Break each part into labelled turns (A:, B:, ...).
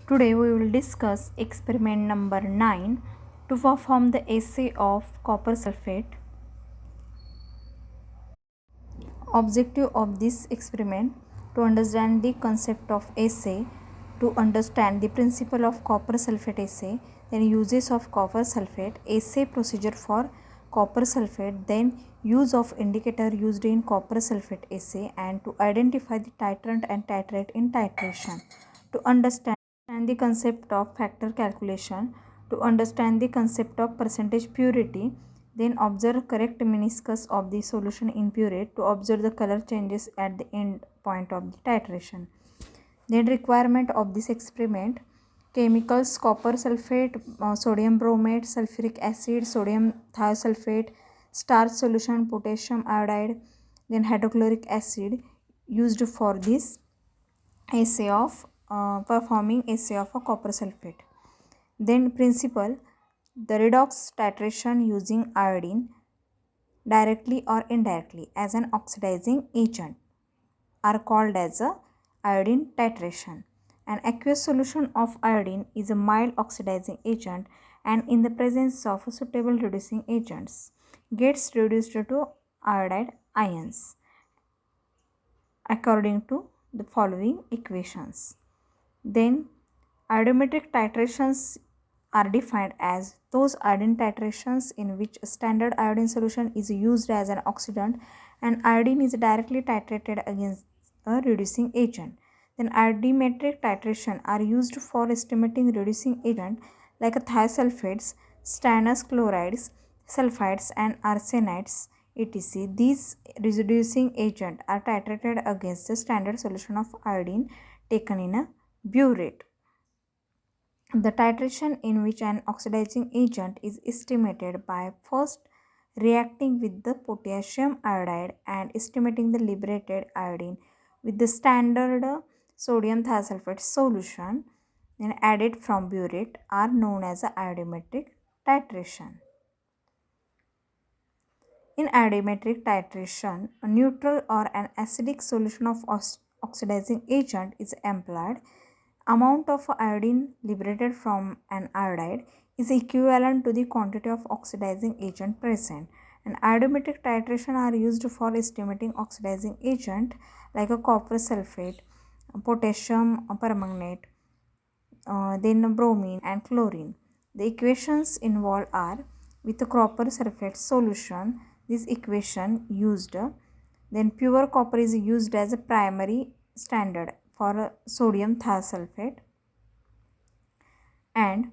A: Today we will discuss experiment number 9 to perform the assay of copper sulfate. Objective of this experiment to understand the concept of assay, to understand the principle of copper sulfate assay, then uses of copper sulfate, assay procedure for copper sulfate, then use of indicator used in copper sulfate assay, and to identify the titrant and titrate in titration. To understand the concept of factor calculation, to understand the concept of percentage purity, then observe correct meniscus of the solution in purate, to observe the color changes at the end point of the titration. Then requirement of this experiment: chemicals copper sulfate, sodium bromate, sulfuric acid, sodium thiosulfate, starch solution, potassium iodide, then hydrochloric acid used for this assay of performing assay of a copper sulfate. Then principle: the redox titration using iodine directly or indirectly as an oxidizing agent are called as a iodine titration. An aqueous solution of iodine is a mild oxidizing agent, and in the presence of suitable reducing agents gets reduced to iodide ions according to the following equations. Then iodometric titrations are defined as those iodine titrations in which a standard iodine solution is used as an oxidant and iodine is directly titrated against a reducing agent. Then iodometric titration are used for estimating reducing agent like thiosulfates, stannous chlorides, sulfides and arsenides, etc. These reducing agents are titrated against the standard solution of iodine taken in a burette. The titration in which an oxidizing agent is estimated by first reacting with the potassium iodide and estimating the liberated iodine with the standard sodium thiosulfate solution then added from burette are known as a iodometric titration. In iodometric titration, a neutral or an acidic solution of oxidizing agent is employed. Amount of iodine liberated from an iodide is equivalent to the quantity of oxidizing agent present. And iodometric titration are used for estimating oxidizing agent like a copper sulfate, potassium permanganate, then bromine and chlorine. The equations involved are: with a copper sulfate solution, this equation used, then pure copper is used as a primary standard for sodium thiosulfate and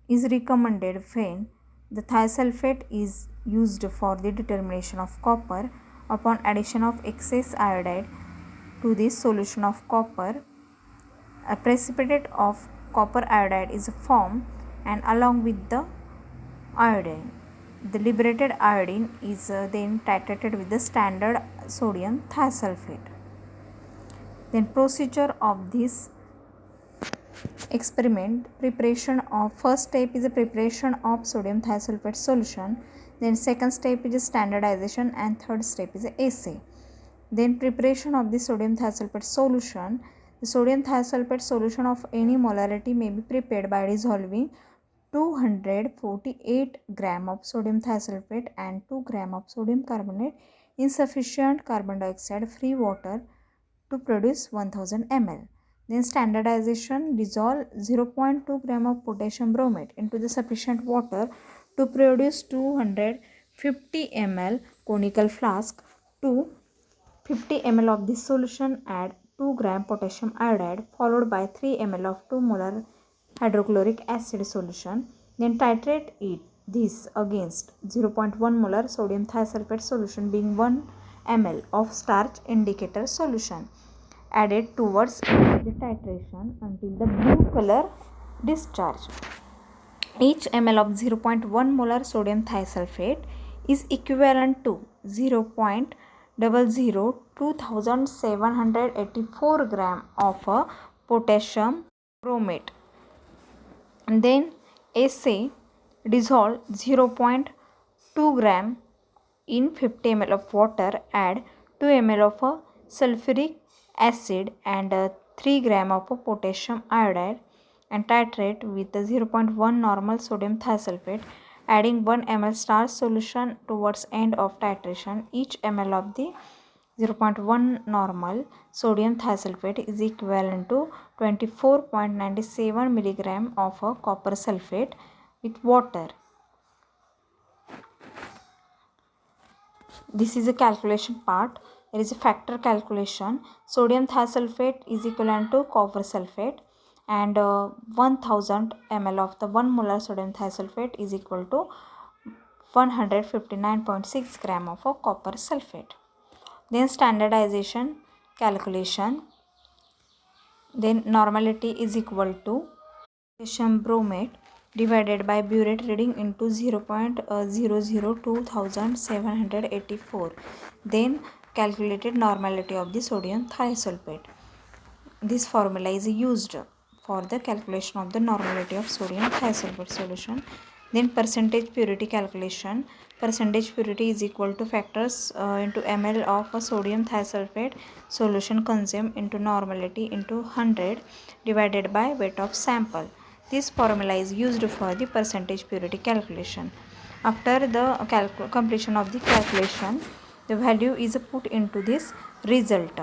A: is recommended when the thiosulfate is used for the determination of copper. Upon addition of excess iodide to this solution of copper, a precipitate of copper iodide is formed, and along with the iodine, the liberated iodine is then titrated with the standard sodium thiosulfate. Then procedure of this experiment: preparation of first step is a preparation of sodium thiosulfate solution, then second step is standardization, and third step is assay. Then preparation of the sodium thiosulfate solution: the sodium thiosulfate solution of any molarity may be prepared by dissolving 248 gram of sodium thiosulfate and 2 gram of sodium carbonate in sufficient carbon dioxide free water to produce 1000 ml. Then standardization: dissolve 0.2 gram of potassium bromate into the sufficient water to produce 250 ml conical flask. To 50 ml of this solution add 2 gram potassium iodide followed by 3 ml of 2 molar hydrochloric acid solution. Then titrate this against 0.1 molar sodium thiosulfate solution being 1 ml of starch indicator solution added towards the titration until the blue color discharge. Each ml of 0.1 molar sodium thiosulfate is equivalent to 0.002784 gram of potassium bromate. And then assay: dissolve 0.2 gram in 50 ml of water, add 2 ml of sulfuric acid and 3 gram of potassium iodide and titrate with 0.1 normal sodium thiosulfate, adding 1 ml starch solution towards end of titration. Each ml of the 0.1 normal sodium thiosulfate is equivalent to 24.97 milligram of copper sulfate with water. This is a calculation part. There is a factor calculation. Sodium thiosulfate is equivalent to copper sulfate, and 1000 ml of the 1 molar sodium thiosulfate is equal to 159.6 gram of copper sulfate. Then standardization calculation. Then normality is equal to potassium bromate divided by burette reading into 0.002784. Then calculated normality of the sodium thiosulfate. This formula is used for the calculation of the normality of sodium thiosulfate solution. Then percentage purity calculation. Percentage purity is equal to factors into ml of a sodium thiosulfate solution consumed into normality into 100 divided by weight of sample. This formula is used for the percentage purity calculation. After the completion of the calculation, the value is put into this result.